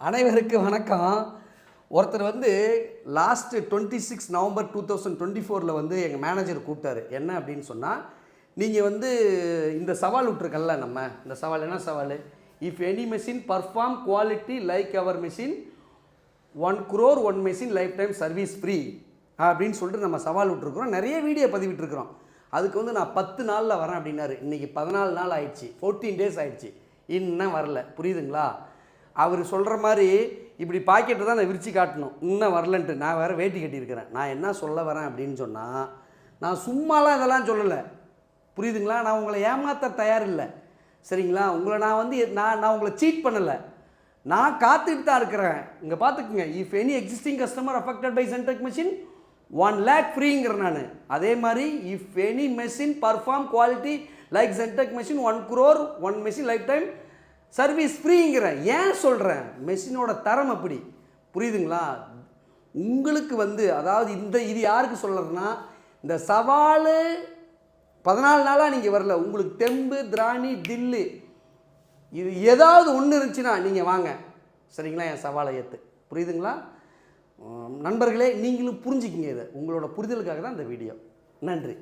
அனைவருக்கும் வணக்கம். ஒருத்தர் வந்து லாஸ்ட்டு 26 நவம்பர் 2024 வந்து எங்கள் மேனேஜர் கூப்பிட்டாரு. என்ன அப்படின்னு சொன்னால், நீங்கள் வந்து இந்த சவால் விட்ருக்கல்ல, இந்த சவால் என்ன சவால்? If any machine perform quality like அவர் machine 1 crore 1 machine life time service free அப்படின்னு சொல்லிட்டு நம்ம சவால் விட்ருக்குறோம். நிறைய வீடியோ பதிவிட்டுருக்குறோம். அதுக்கு வந்து நான் 10 நாளில் வரேன் அப்படின்னாரு. இன்றைக்கி 14 நாள் ஆயிடுச்சு, 14 days ஆயிடுச்சு, இன்னும் வரல. புரியுதுங்களா? அவர் சொல்கிற மாதிரி இப்படி பாக்கெட்டை தான் நான் விரித்து காட்டணும், இன்னும் வரலன்ட்டு. நான் வேறு வேட்டி கட்டியிருக்கிறேன். நான் என்ன சொல்ல வரேன் அப்படின்னு சொன்னால், நான் சும்மாலாம் இதெல்லாம் சொல்லலை. புரியுதுங்களா? நான் உங்களை ஏமாற்ற தயார் இல்லை. சரிங்களா? உங்களை நான் வந்து நான் உங்களை சீட் பண்ணலை. நான் காத்துக்கிட்டு தான் இருக்கிறேன். இங்கே பார்த்துக்குங்க. If any existing customer affected by சென்டெக் மெஷின் 1 lakh ஃப்ரீங்கிறேன் நான். அதே மாதிரி if any machine perform quality like சென்டெக் machine 1 crore 1 machine life time service ஃப்ரீங்கிறேன். ஏன் சொல்கிறேன்? மெஷினோட தரம் அப்படி. புரியுதுங்களா? உங்களுக்கு வந்து அதாவது இது யாருக்கு சொல்கிறதுனா, இந்த சவால் 14 நாளாக நீங்கள் வரல, உங்களுக்கு தெம்பு திராணி தில்லு இது ஏதாவது ஒன்று இருந்துச்சுன்னா நீங்கள் வாங்க. சரிங்களா? என் சவாலை ஏற்று. புரியுதுங்களா? நண்பர்களே, நீங்களும் புரிஞ்சுக்கிங்க. இதை உங்களோட புரிதலுக்காக தான் இந்த வீடியோ. நன்றி.